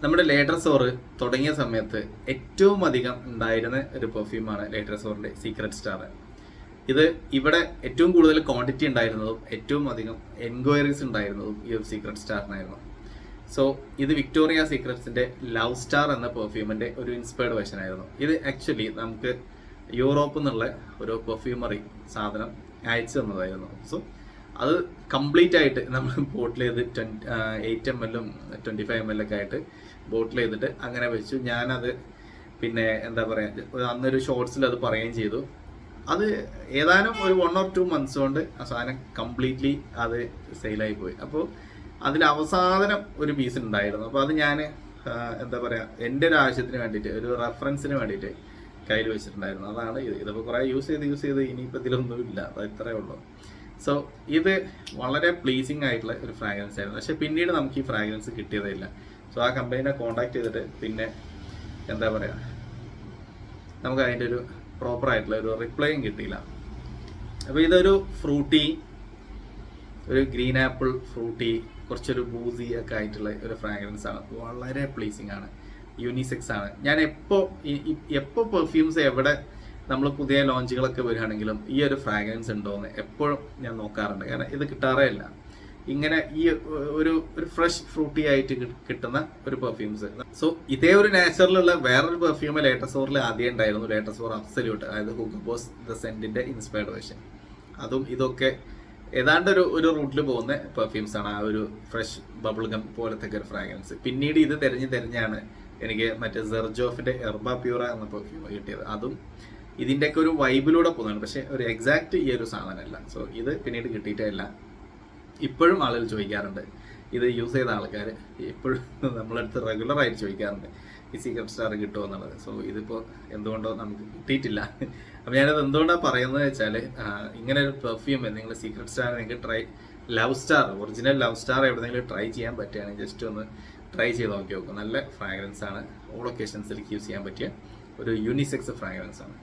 നമ്മുടെ ലേറ്റർസോർ തുടങ്ങിയ സമയത്ത് ഏറ്റവും അധികം ഉണ്ടായിരുന്ന ഒരു പെർഫ്യൂമാണ് ലേറ്റർസോറിന്റെ സീക്രട്ട് സ്റ്റാർ. ഇത് ഇവിടെ ഏറ്റവും കൂടുതൽ ക്വാണ്ടിറ്റി ഉണ്ടായിരുന്നതും ഏറ്റവും അധികം എൻക്വയറീസ് ഉണ്ടായിരുന്നതും ഈ ഒരു സീക്രട്ട് സ്റ്റാറിനായിരുന്നു. സോ ഇത് വിക്ടോറിയ സീക്രട്സിന്റെ ലവ് സ്റ്റാർ എന്ന പെർഫ്യൂമിന്റെ ഒരു ഇൻസ്പയർഡ് വേർഷൻ ആയിരുന്നു. ഇത് ആക്ച്വലി നമുക്ക് യൂറോപ്പിൽ നിന്നുള്ള ഒരു പെർഫ്യൂമറി സാധനം അയച്ചു തന്നതായിരുന്നു. സോ അത് കംപ്ലീറ്റ് ആയിട്ട് നമ്മൾ ബോട്ടിൽ ചെയ്ത് 8 ml 25 ml ഒക്കെ ആയിട്ട് ബോട്ടിൽ ചെയ്തിട്ട് അങ്ങനെ വെച്ചു. ഞാനത് പിന്നെ എന്താ പറയുക, അന്നൊരു ഷോർട്സിൽ അത് പറയുകയും ചെയ്തു. അത് ഏതാനും ഒരു 1 or 2 months കൊണ്ട് ആ സാധനം കംപ്ലീറ്റ്ലി അത് സെയിലായി പോയി. അപ്പോൾ അതിൽ അവസാനം ഒരു പീസ് ഉണ്ടായിരുന്നു. അപ്പോൾ അത് ഞാൻ എന്താ പറയുക, എൻ്റെ ഒരു ആവശ്യത്തിന് വേണ്ടിയിട്ട്, ഒരു റെഫറൻസിന് വേണ്ടിയിട്ട് കയ്യിൽ വെച്ചിട്ടുണ്ടായിരുന്നു. അതാണ് ഇത്. ഇതിപ്പോൾ കുറേ യൂസ് ചെയ്ത് ഇനിയിപ്പോൾ ഇതിലൊന്നുമില്ല, അത് ഇത്രയേ ഉള്ളൂ. സോ ഇത് വളരെ പ്ലീസിങ് ആയിട്ടുള്ള ഒരു ഫ്രാഗ്രൻസ് ആയിരുന്നു. പക്ഷെ പിന്നീട് നമുക്ക് ഈ ഫ്രാഗ്രൻസ് കിട്ടിയതേ ഇല്ല. സോ ആ കമ്പനീനെ കോൺടാക്ട് ചെയ്തിട്ട് പിന്നെ എന്താ പറയുക, നമുക്ക് അതിൻ്റെ ഒരു പ്രോപ്പറായിട്ടുള്ള ഒരു റിപ്ലൈയും കിട്ടിയില്ല. അപ്പോൾ ഇതൊരു ഫ്രൂട്ടി, ഒരു ഗ്രീൻ ആപ്പിൾ ഫ്രൂട്ടി, കുറച്ചൊരു ബൂസി ഒക്കെ ആയിട്ടുള്ള ഒരു ഫ്രാഗ്രൻസ് ആണ്. വളരെ പ്ലീസിങ് ആണ്, യൂണിസെക്സ് ആണ്. ഞാൻ എപ്പോൾ പെർഫ്യൂംസ് എവിടെ നമ്മൾ പുതിയ ലോഞ്ചുകളൊക്കെ വരികയാണെങ്കിലും ഈ ഒരു ഫ്രാഗ്രൻസ് ഉണ്ടോയെന്ന് എപ്പോഴും ഞാൻ നോക്കാറുണ്ട്. കാരണം ഇത് കിട്ടാറേ ഇല്ല ഇങ്ങനെ ഈ ഒരു ഫ്രഷ് ഫ്രൂട്ടി ആയിട്ട് കിട്ടുന്ന ഒരു പെർഫ്യൂംസ്. സോ ഇതേ ഒരു നാച്ചുറലുള്ള വേറൊരു പെർഫ്യൂം ലേറ്റസോറിൽ ആദ്യം ഉണ്ടായിരുന്നു, ലേറ്റസോർ അബ്സല്യൂട്ട്, അതായത് ഹൂഗോ ബോസ് ദ സെന്റിന്റെ ഇൻസ്പയർഡ് വേർഷൻ. അതും ഇതൊക്കെ ഏതാണ്ട് ഒരു റൂട്ടിൽ പോകുന്ന പെർഫ്യൂംസ് ആണ്. ആ ഒരു ഫ്രഷ് ബബിൾ ഗം പോലത്തെ ഒരു ഫ്രാഗ്രൻസ്. പിന്നീട് ഇത് തെരഞ്ഞാണ് എനിക്ക് മറ്റേ സെർജോഫിന്റെ എർബ പ്യൂറ എന്ന പെർഫ്യൂം കിട്ടിയത്. അതും ഇതിൻ്റെയൊക്കെ ഒരു വൈബിലൂടെ പോകുന്നതാണ്, പക്ഷെ ഒരു എക്സാക്ട് ഈ ഒരു സാധനമല്ല. സോ ഇത് പിന്നീട് കിട്ടിയിട്ടേ ഇല്ല. ഇപ്പോഴും ആളുകൾ ചോദിക്കാറുണ്ട്, ഇത് യൂസ് ചെയ്ത ആൾക്കാർ ഇപ്പോഴും നമ്മളടുത്ത് റെഗുലറായിട്ട് ചോദിക്കാറുണ്ട് ഈ സീക്രട്ട് സ്റ്റാർ കിട്ടുമോ എന്നുള്ളത്. സോ ഇതിപ്പോൾ എന്തുകൊണ്ടോ നമുക്ക് കിട്ടിയിട്ടില്ല. അപ്പം ഞാനത് എന്തുകൊണ്ടാണ് പറയുന്നത് വെച്ചാൽ, ഇങ്ങനെ ഒരു പെർഫ്യൂം നിങ്ങൾ സീക്രട്ട് സ്റ്റാർ നിങ്ങൾക്ക് love star, original love star എവിടെയെങ്കിലും ട്രൈ ചെയ്യാൻ പറ്റുകയാണെങ്കിൽ ജസ്റ്റ് ഒന്ന് ട്രൈ ചെയ്ത് നോക്കി നോക്കും. നല്ല ഫ്രാഗ്രൻസ് ആണ്, ഓൾ ഒക്കേഷൻസിലേക്ക് യൂസ് ചെയ്യാൻ പറ്റിയ ഒരു യൂണിസെക്സ് ഫ്രാഗ്രൻസ് ആണ്.